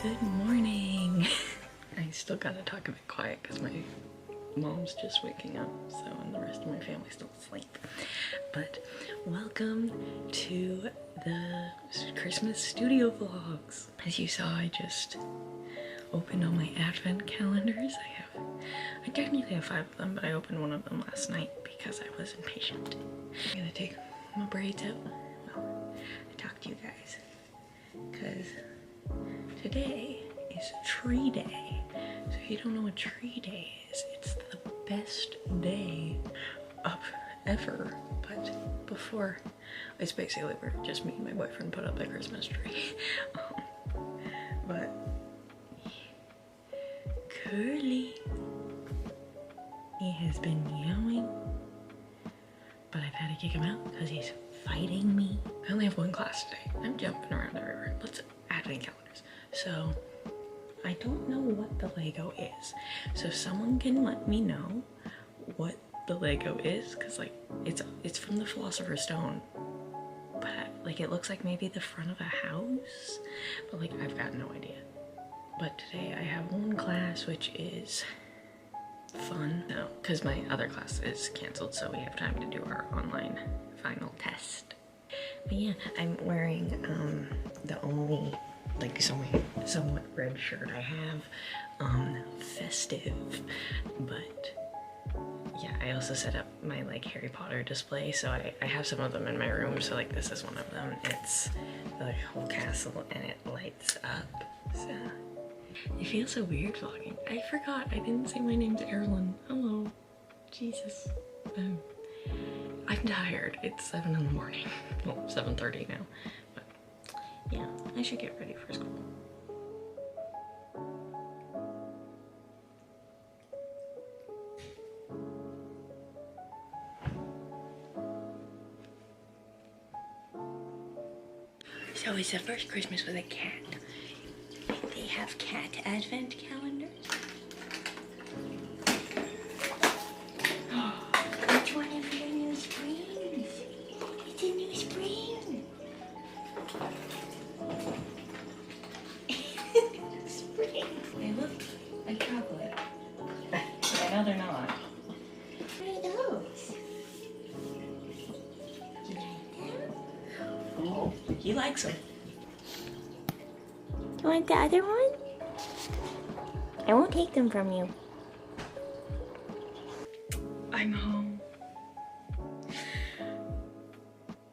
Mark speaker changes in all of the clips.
Speaker 1: Good morning. I still gotta talk a bit quiet because my mom's just waking up, so, and the rest of my family's still asleep. But welcome to the Christmas studio vlogs. As you saw, I just opened all my advent calendars. I technically have 5 of them, but I opened one of them last night because I was impatient. I'm gonna take my braids out. Well, I talked to you guys because today is Tree Day. So if you don't know what Tree Day is, it's the best day of ever. But before, it's basically where just me and my boyfriend put up the Christmas tree. But Curly, he has been meowing, but I've had to kick him out because he's fighting me. I only have one class today. I'm jumping around everywhere. Let's advent calendars. So I don't know what the Lego is. So if someone can let me know what the Lego is, because like it's from the Philosopher's Stone, but like it looks like maybe the front of a house, but like I've got no idea. But today I have one class which is fun. No, because my other class is canceled, so we have time to do our online final test. But yeah, I'm wearing the only like somewhat red shirt I have, festive, but yeah, I also set up my like Harry Potter display, so I have some of them in my room. So like this is one of them. It's the whole castle and it lights up. So it feels so weird vlogging. I forgot I didn't say my name's Eirelyn. Hello. Jesus. I'm tired. It's 7 in the morning. Well, 7:30 now. But yeah, I should get ready for school. So it's the first Christmas with a cat. They have cat advent calendars. Which one of your new springs? It's a new spring. Spring. They look like chocolate. But I know they're not. What are those? You like them? Oh, he likes them. You want the other one? I won't take them from you. I'm home.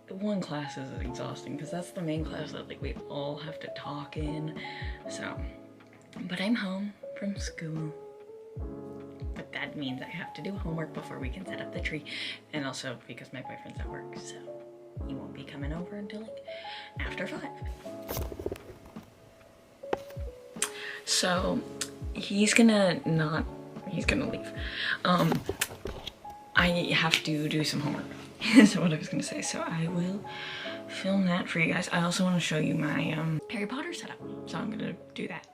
Speaker 1: The one class is exhausting because that's the main class that like we all have to talk in. So, but I'm home from school. But that means I have to do homework before we can set up the tree. And also because my boyfriend's at work, so he won't be coming over until like after 5. So he's gonna leave. I have to do some homework is what I was gonna say. So I will film that for you guys. I also want to show you my Harry Potter setup. So I'm gonna do that.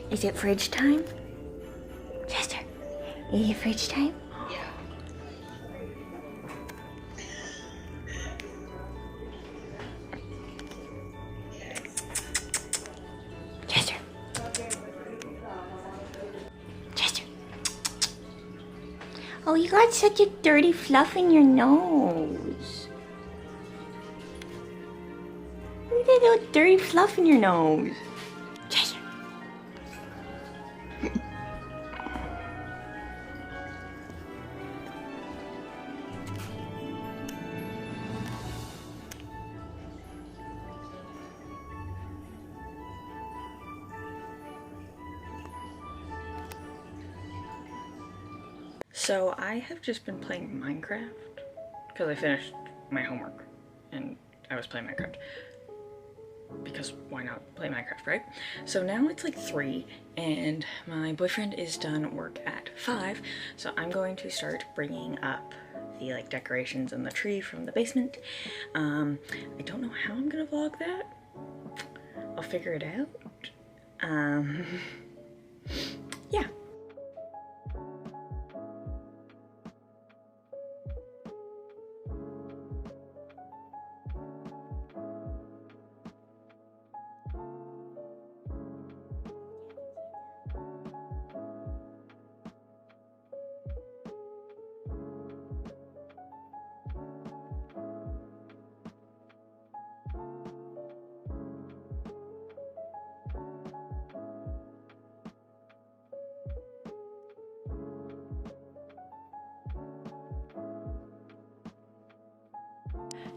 Speaker 2: Is it fridge time? Chester, is it fridge time?
Speaker 1: Yeah.
Speaker 2: Chester. Chester. Oh, you got such a dirty fluff in your nose. Look at that little dirty fluff in your nose. Chester.
Speaker 1: So I have just been playing Minecraft because I finished my homework and I was playing Minecraft because why not play Minecraft, right? So now it's like 3 and my boyfriend is done work at 5, so I'm going to start bringing up the like decorations and the tree from the basement. I don't know how I'm gonna vlog that. I'll figure it out. Yeah.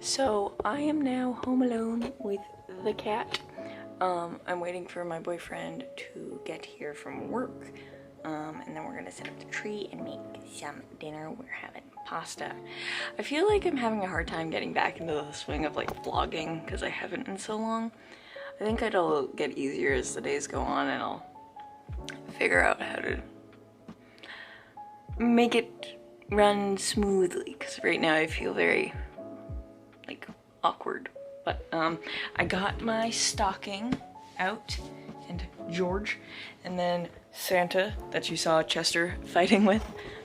Speaker 1: So I am now home alone with the cat. I'm waiting for my boyfriend to get here from work, and then we're gonna set up the tree and make some dinner. We're having pasta. I feel like I'm having a hard time getting back into the swing of like vlogging because I haven't in so long. I think it'll get easier as the days go on and I'll figure out how to make it run smoothly because right now I feel very like awkward. But I got my stocking out and George and then Santa that you saw Chester fighting with.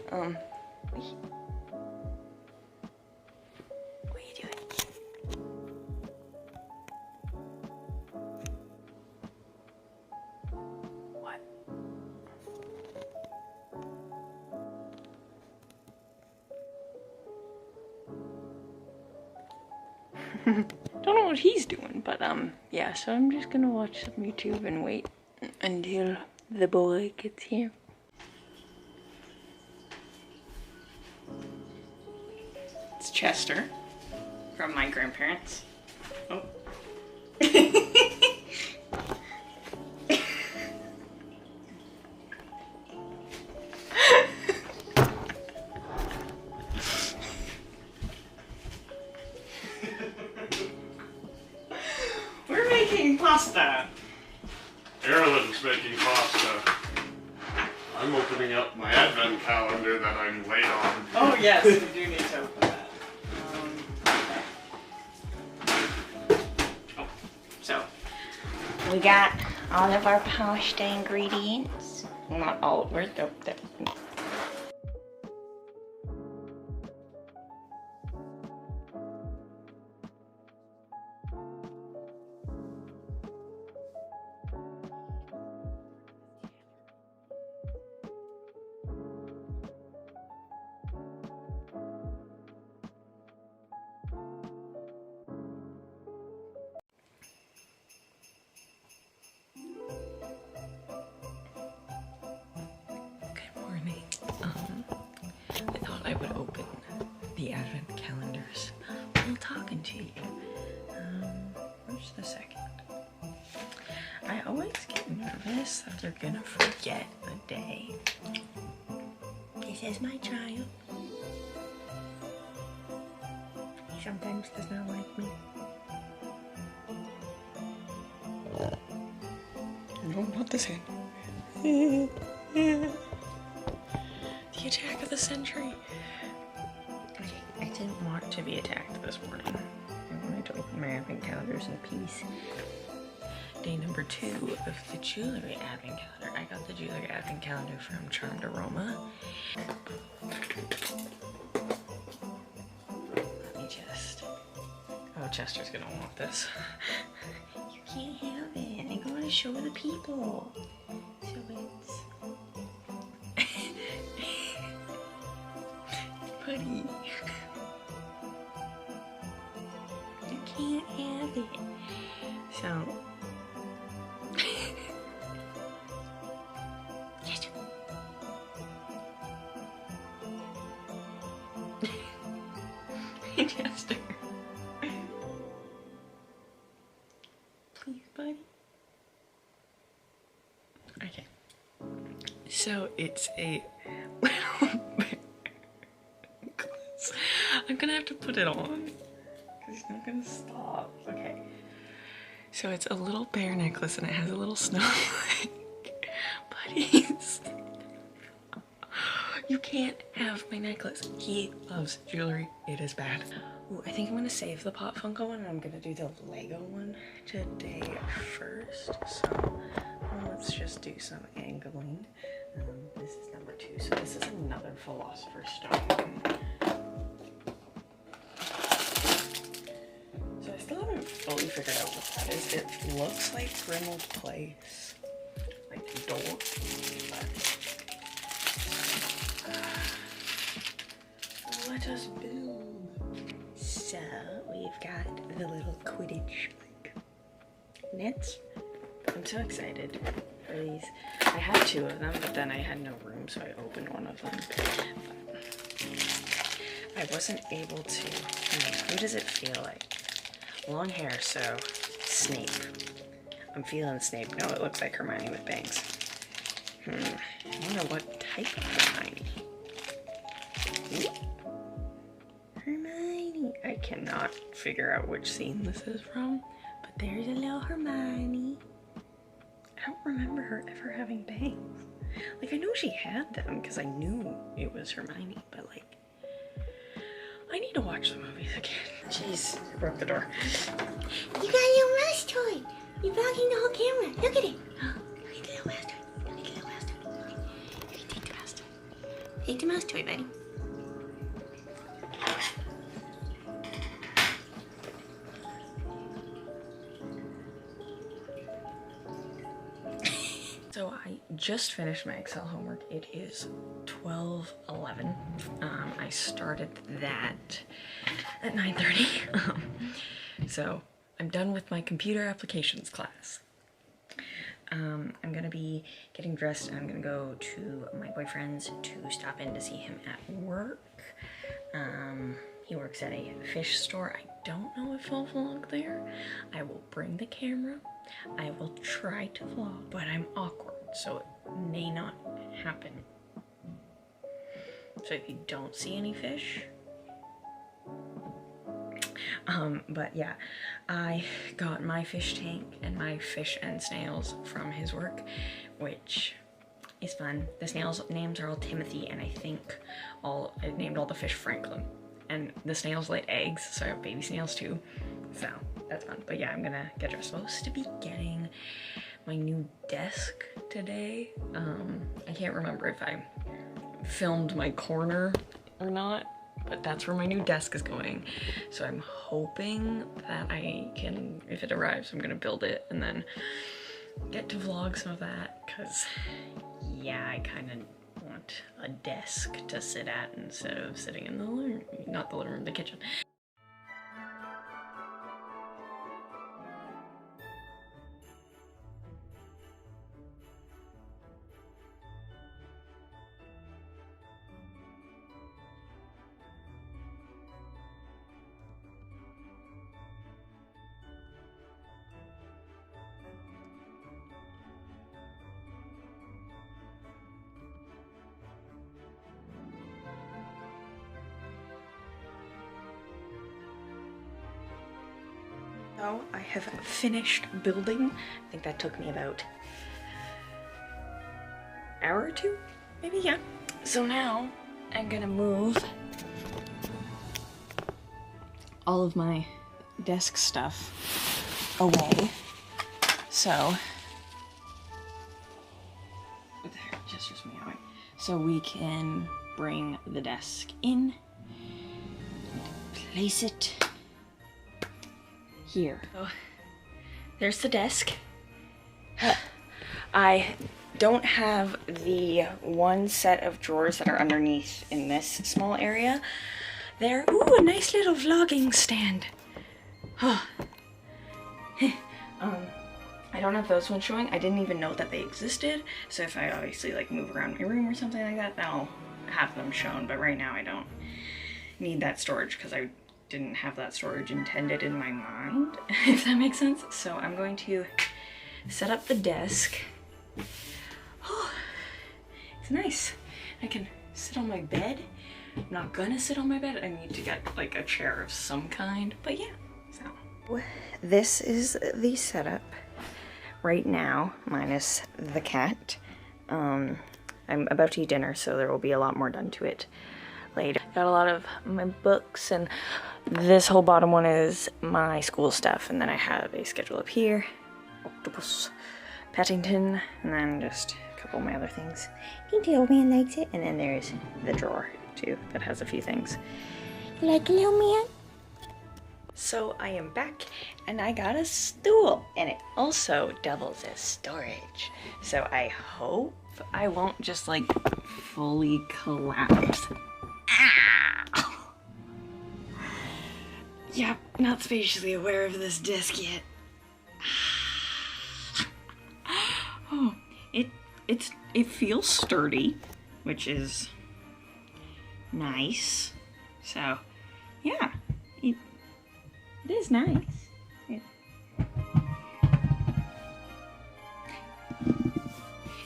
Speaker 1: What are you doing? What? Don't know what he's doing, but yeah, so I'm just gonna watch some YouTube and wait until the boy gets here. It's Chester from my grandparents. Oh. We're making pasta.
Speaker 3: Eirelyn's making pasta. I'm opening up my advent calendar that I'm late on.
Speaker 1: Oh yes, we do need to open that. So, we got all of our pasta ingredients. Well, not all, where's the I would open the advent calendars while talking to you. Where's the second? I always get nervous that they're gonna forget a day. This is my child. He sometimes does not like me. No, not this hand. The attack of the century. Okay, I didn't want to be attacked this morning. I wanted to open my advent calendars in peace. Day number 2 of the jewelry advent calendar. I got the jewelry advent calendar from Charmed Aroma. Let me just... Oh, Chester's gonna want this. You can't have it. I gotta show the people. So it's... Buddy. You can't have it. So... Chester. Please, buddy. Okay. So it's a little bear necklace. I'm gonna have to put it on because he's not gonna stop. Okay. So it's a little bear necklace and it has a little snowflake. Buddies. You can't have my necklace. He loves jewelry. It is bad. Ooh, I think I'm gonna save the Pop Funko one and I'm gonna do the Lego one today first. So let's just do some angling. This is number 2. So this is another Philosopher's Stone. So I still haven't fully figured out what that is. It looks like Grimald Place, like the door, but let us build. So we've got the little Quidditch nets. I'm so excited for these. I had 2 of them, but then I had no room, so I opened one of them. But I wasn't able to. Who does it feel like? Long hair, so Snape. I'm feeling Snape. No, it looks like Hermione with bangs. I wonder what type of Hermione. Hermione. I cannot figure out which scene this is from, but there's a little Hermione. I don't remember her ever having bangs. Like, I know she had them because I knew it was Hermione, but like, I need to watch the movies again. Jeez, I broke the door.
Speaker 2: You got a little mouse toy. You're blocking the whole camera. Look at it. Look at the little mouse toy. Look at the little mouse toy. Here, take the mouse toy. Take the mouse toy, buddy.
Speaker 1: So I just finished my Excel homework. It is 12:11. I started that at 9:30. So I'm done with my computer applications class. I'm gonna be getting dressed and I'm gonna go to my boyfriend's to stop in to see him at work. He works at a fish store. I don't know if I'll vlog there. I will bring the camera. I will try to vlog, but I'm awkward, so it may not happen. So if you don't see any fish, but yeah, I got my fish tank and my fish and snails from his work, which is fun. The snails' names are all Timothy, and I think I named all the fish Franklin. And the snails laid eggs, so I have baby snails too. So that's fun. But yeah, I'm gonna get dressed. I'm supposed to be getting my new desk today. I can't remember if I filmed my corner or not, but that's where my new desk is going. So I'm hoping that I can, if it arrives, I'm gonna build it and then get to vlog some of that, because yeah, I kind of want a desk to sit at instead of sitting in the living room, not the living room, the kitchen. So I have finished building. I think that took me about an hour or two, maybe, yeah. So now I'm gonna move all of my desk stuff away. So, just meowing. So we can bring the desk in, place it here. So there's the desk. I don't have the one set of drawers that are underneath in this small area. There, ooh, a nice little vlogging stand. I don't have those ones showing. I didn't even know that they existed. So if I obviously like move around my room or something like that, then I'll have them shown. But right now I don't need that storage because I didn't have that storage intended in my mind, if that makes sense. So I'm going to set up the desk. Oh, it's nice. I can sit on my bed. I'm not gonna sit on my bed. I need to get like a chair of some kind, but yeah, so. This is the setup right now, minus the cat. I'm about to eat dinner, so there will be a lot more done to it later. Got a lot of my books, and this whole bottom one is my school stuff, and then I have a schedule up here, Octopus, Paddington, and then just a couple of my other things.
Speaker 2: I think the old man likes it.
Speaker 1: And then there's the drawer too that has a few things.
Speaker 2: You like it, little man?
Speaker 1: So I am back and I got a stool, and it also doubles as storage. So I hope I won't just like fully collapse. Ah! Yep, not spatially aware of this disc yet. Oh, it feels sturdy, which is nice. So yeah, it is nice.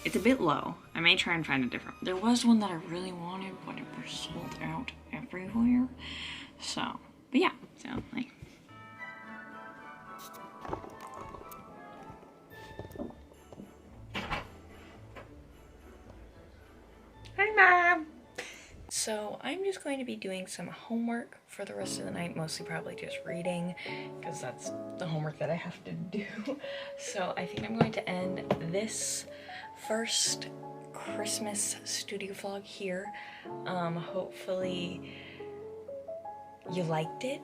Speaker 1: It's a bit low. I may try and find a different. There was one that I really wanted, but it was sold out everywhere. So, but yeah, so like. Hi, Mom! So I'm just going to be doing some homework for the rest of the night, mostly probably just reading, because that's the homework that I have to do. So I think I'm going to end this first Christmas studio vlog here. Hopefully you liked it.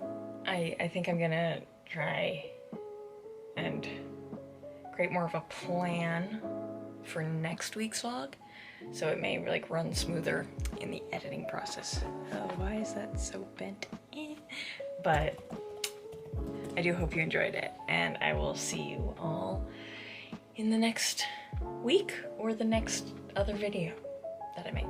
Speaker 1: I think I'm gonna try and create more of a plan for next week's vlog, so it may like run smoother in the editing process. Oh, why is that so bent? But I do hope you enjoyed it, and I will see you all in the next week or the next other video that I make.